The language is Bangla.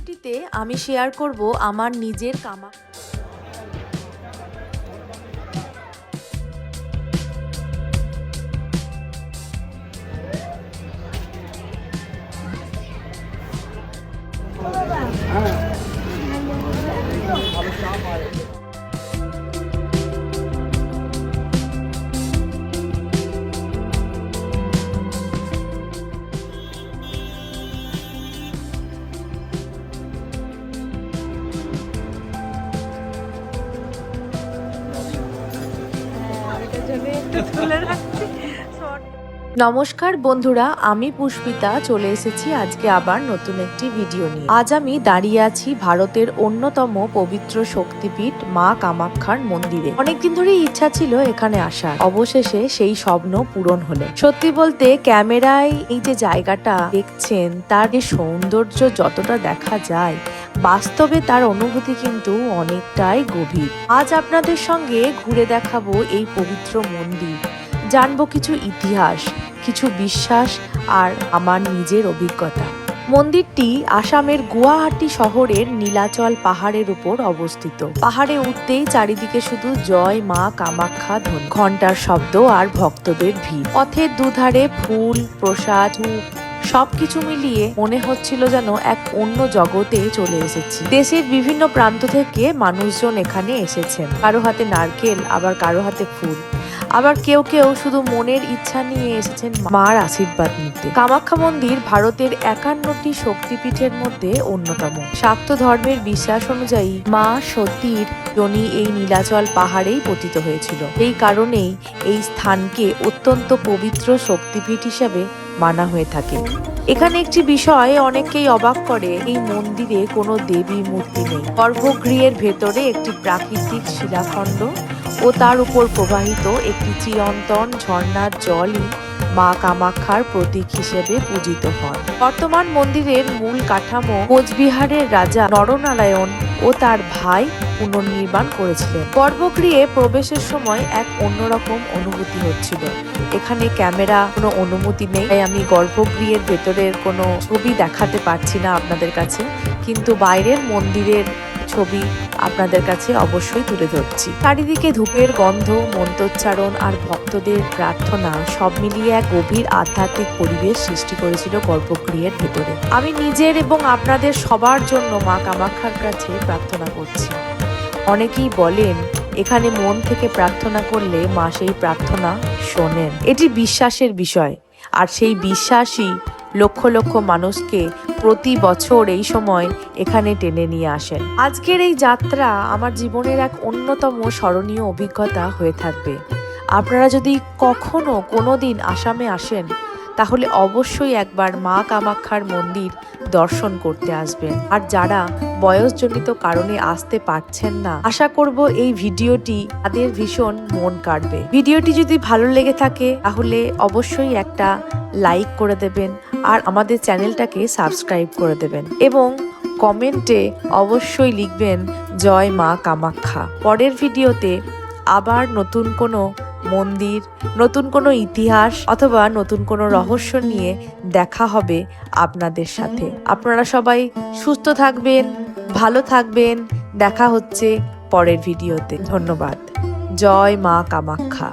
ভিডিওটিতে আমি শেয়ার করব আমার নিজের নমস্কার বন্ধুরা, আমি পুষ্পিতা চলে এসেছি আজকে আবার নতুন একটি ভিডিও নিয়ে। আজ আমি দাঁড়িয়ে আছি ভারতের অন্যতম পবিত্র শক্তিপীঠ মা কামাখ্যার মন্দিরে। অনেকদিন ধরেই ইচ্ছা ছিল এখানে আসার, অবশেষে সেই স্বপ্ন পূরণ হলো। সত্যি বলতে ক্যামেরায় এই যে জায়গাটা দেখছেন তার যে সৌন্দর্য যতটা দেখা যায়, বাস্তবে তার অনুভূতি কিন্তু অনেকটাই গভীর। আজ আপনাদের সঙ্গে ঘুরে দেখাবো এই পবিত্র মন্দির, জানবো কিছু ইতিহাস, কিছু বিশ্বাস আর আমার নিজের অভিজ্ঞতা। মন্দিরটি আসামের গুয়াহাটি শহরের নীলাচল পাহাড়ের উপর অবস্থিত। পাহাড়ে উঠতেই চারিদিকে শুধু জয় মা কামাখ্যা ধ্বনি, ঘন্টার শব্দ আর ভক্তদের ভিড়। পথের দুধারে ফুল, প্রসাদ, সবকিছু মিলিয়ে মনে হচ্ছিল যেন এক অন্য জগতে চলে এসেছি। দেশের বিভিন্ন প্রান্ত থেকে মানুষজন এখানে এসেছেন, কারো হাতে নারকেল, আবার কারো হাতে ফুল, আবার কেউ কেউ শুধু মনের ইচ্ছা নিয়ে এসেছেন মার আশীর্বাদ নিতে। কামাখ্যা মন্দির ভারতের 51টি শক্তিপীঠের মধ্যে অন্যতম। শাক্ত ধর্মের বিশ্বাস অনুযায়ী মা সতীর যোনি এই নীলাচল পাহাড়েই পতিত হয়েছিল। এই কারণেই এই স্থানকে অত্যন্ত পবিত্র শক্তিপীঠ হিসেবে মানা হয়ে থাকে। এখানে একটি বিষয় অনেককেই অবাক করে, এই মন্দিরে কোনো দেবী মূর্তি নেই। গর্ভগৃহের ভেতরে একটি প্রাকৃতিক শিলাখণ্ড ও তার উপর প্রবাহিত একটি চিরন্তন ঝর্ণার জলই মা কামাখ্যার প্রতীক হিসেবে পূজিত হয়। বর্তমান মন্দিরের মূল কাঠামো কোচবিহারের রাজা নরনারায়ণ ও তার ভাই পুনর্নির্মাণ করেছিলেন। গর্ভগৃহে প্রবেশের সময় এক অন্যরকম অনুভূতি হচ্ছিল। এখানে ক্যামেরা কোনো অনুমতি নেই, তাই আমি গর্ভগৃহের ভেতরের কোনো ছবি দেখাতে পারছি না আপনাদের কাছে, কিন্তু বাইরের মন্দিরের ছবি আপনাদের কাছে অবশ্যই তুলে ধরছি। চারিদিকে ধূপের গন্ধ, মন্ত্রোচ্চারণ আর ভক্তদের প্রার্থনা সব মিলিয়ে এক গভীর আধ্যাত্মিক পরিবেশ সৃষ্টি করেছিল গর্ভগৃহের ভেতরে। আমি নিজের এবং আপনাদের সবার জন্য মা কামাখ্যার কাছে প্রার্থনা করছি। অনেকেই বলেন এখানে মন থেকে প্রার্থনা করলে মা সেই প্রার্থনা শোনেন। এটি বিশ্বাসের বিষয়, আর সেই বিশ্বাসই লক্ষ লক্ষ মানুষকে প্রতি বছর এই সময় এখানে টেনে নিয়ে আসেন। আজকের এই যাত্রা আমার জীবনের এক অন্যতম স্মরণীয় অভিজ্ঞতা হয়ে থাকবে। আপনারা যদি কখনো কোনোদিন আসামে আসেন, তাহলে অবশ্যই একবার মা কামাখ্যার মন্দির দর্শন করতে আসবেন। আর যারা বয়সজনিত কারণে আসতে পারছেন না, আশা করব এই ভিডিওটি তাদের ভীষণ মন কাড়বে। ভিডিওটি যদি ভালো লেগে থাকে তাহলে অবশ্যই একটা লাইক করে দেবেন আর আমাদের চ্যানেলটাকে সাবস্ক্রাইব করে দেবেন, এবং কমেন্টে অবশ্যই লিখবেন জয় মা কামাখ্যা। পরের ভিডিওতে আবার নতুন কোনো মন্দির, নতুন কোনো ইতিহাস অথবা নতুন কোনো রহস্য নিয়ে দেখা হবে আপনাদের সাথে। আপনারা সবাই সুস্থ থাকবেন, ভালো থাকবেন। দেখা হচ্ছে পরের ভিডিওতে। ধন্যবাদ। জয় মা কামাখ্যা।